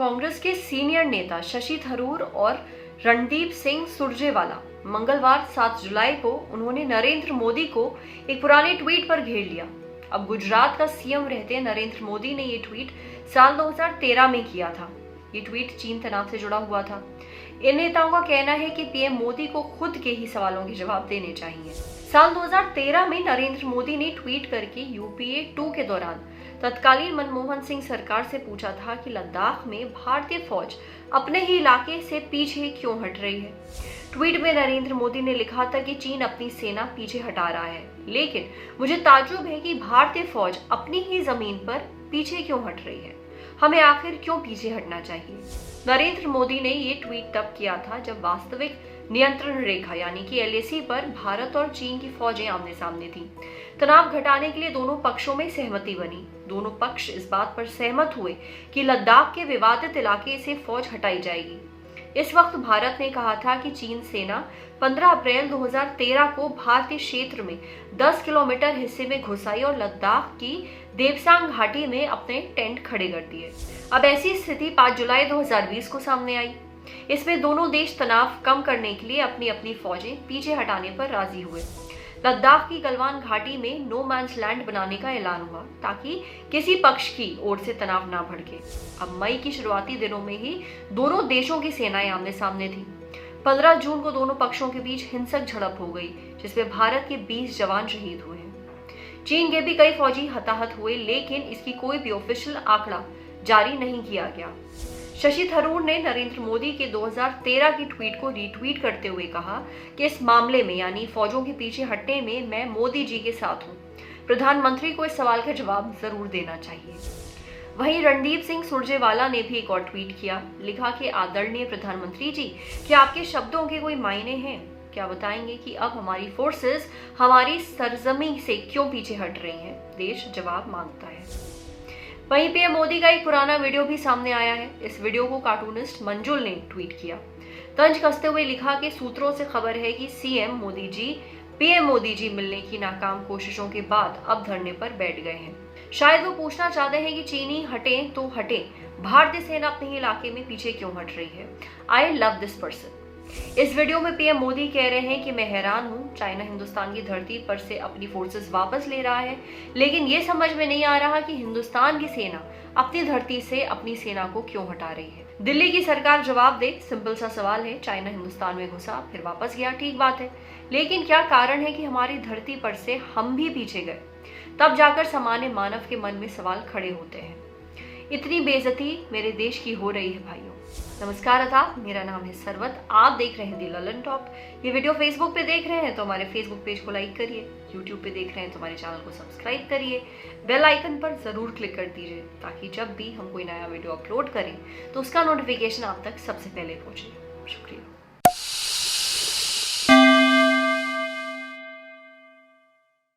कांग्रेस के सीनियर नेता शशि थरूर और रणदीप सिंह सुरजेवाला मंगलवार 7 जुलाई को उन्होंने नरेंद्र मोदी को एक पुराने ट्वीट पर घेर लिया। अब गुजरात का सीएम रहते नरेंद्र मोदी ने ये ट्वीट साल 2013 में किया था। ये ट्वीट चीन तनाव से जुड़ा हुआ था। इन नेताओं का कहना है कि पीएम मोदी को खुद के ही सवालों के जवाब देने चाहिए। साल 2013 में नरेंद्र मोदी ने ट्वीट करके यूपीए 2 के दौरान तत्कालीन मनमोहन सिंह सरकार से पूछा था कि लद्दाख में भारतीय फौज अपने ही इलाके से पीछे क्यों हट रही है। ट्वीट में नरेंद्र मोदी ने लिखा था कि चीन अपनी सेना पीछे हटा रहा है, लेकिन मुझे ताज्जुब है कि भारतीय फौज अपनी ही जमीन पर पीछे क्यों हट रही है। हमें आखिर क्यों पीछे हटना चाहिए। नरेंद्र मोदी ने ये ट्वीट तब किया था जब वास्तविक नियंत्रण रेखा यानी कि LAC पर भारत और चीन की फौजें आमने सामने थीं। तनाव घटाने के लिए दोनों पक्षों में सहमति बनी। दोनों पक्ष इस बात पर सहमत हुए कि लद्दाख के विवादित इलाके से फौज हटाई जाएगी। इस वक्त भारत ने कहा था कि चीन सेना 15 अप्रैल 2013 को भारतीय क्षेत्र में 10 किलोमीटर हिस्से में घुस आई और लद्दाख की देवसांग घाटी में अपने टेंट खड़े कर दिए। अब ऐसी स्थिति 5 जुलाई 2020 को सामने आई। इसमें दोनों देश तनाव कम करने के लिए अपनी अपनी फौजें पीछे हटाने पर राजी हुए। लद्दाख की गलवान घाटी में नो मैन्स लैंड बनाने का ऐलान हुआ ताकि किसी पक्ष की ओर से तनाव ना भड़के। अब मई की शुरुआती दिनों में ही दोनों देशों की सेनाएं आमने सामने थी। 15 जून को दोनों पक्षों के बीच हिंसक झड़प हो गई, जिसमें भारत के 20 जवान शहीद हुए हैं। चीन के भी कई फौजी हताहत हुए, लेकिन इसकी कोई भी ऑफिशियल आंकड़ा जारी नहीं किया गया। शशि थरूर ने नरेंद्र मोदी के 2013 की ट्वीट को रीट्वीट करते हुए कहा कि इस मामले में यानी फौजों के पीछे हटने में मैं मोदी जी के साथ हूं। प्रधानमंत्री को इस सवाल का जवाब जरूर देना चाहिए। वहीं रणदीप सिंह सुरजेवाला ने भी एक और ट्वीट किया। लिखा कि आदरणीय प्रधानमंत्री जी, क्या आपके शब्दों के कोई मायने हैं? क्या बताएंगे कि अब हमारी फोर्सेस हमारी सरजमी से क्यों पीछे हट रही हैं? देश जवाब मांगता है। वहीं पीएम मोदी का एक पुराना वीडियो भी सामने आया है। इस वीडियो को कार्टूनिस्ट मंजुल ने ट्वीट किया। तंज कसते हुए लिखा कि सूत्रों से खबर है कि पीएम मोदी जी मिलने की नाकाम कोशिशों के बाद अब धरने पर बैठ गए हैं। शायद वो पूछना चाहते हैं कि चीनी हटे तो हटे, भारतीय सेना अपने ही इलाके में पीछे क्यों हट रही है। I love this person. इस वीडियो में पीएम मोदी कह रहे हैं कि मैं हैरान हूं, चाइना हिंदुस्तान की धरती पर से अपनी फोर्सेस वापस ले रहा है, लेकिन ये समझ में नहीं आ रहा कि हिंदुस्तान की सेना अपनी धरती से अपनी सेना को क्यों हटा रही है। दिल्ली की सरकार जवाब दे। सिंपल सा सवाल है। चाइना हिंदुस्तान में घुसा फिर वापस गया, ठीक बात है, लेकिन क्या कारण है कि हमारी धरती पर से हम भी पीछे गए? तब जाकर सामान्य मानव के मन में सवाल खड़े होते हैं। इतनी बेइज्जती मेरे देश की हो रही है भाइयों। नमस्कार आदाब, मेरा नाम है सरवत। आप देख रहे हैं दी ललन टॉप। ये वीडियो फेसबुक पे देख रहे हैं तो हमारे फेसबुक पेज को लाइक करिए। यूट्यूब पे देख रहे हैं तो हमारे चैनल को सब्सक्राइब करिए। बेल आइकन पर जरूर क्लिक कर दीजिए ताकि जब भी हम कोई नया वीडियो अपलोड करें तो उसका नोटिफिकेशन आप तक सबसे पहले पहुंचे। शुक्रिया।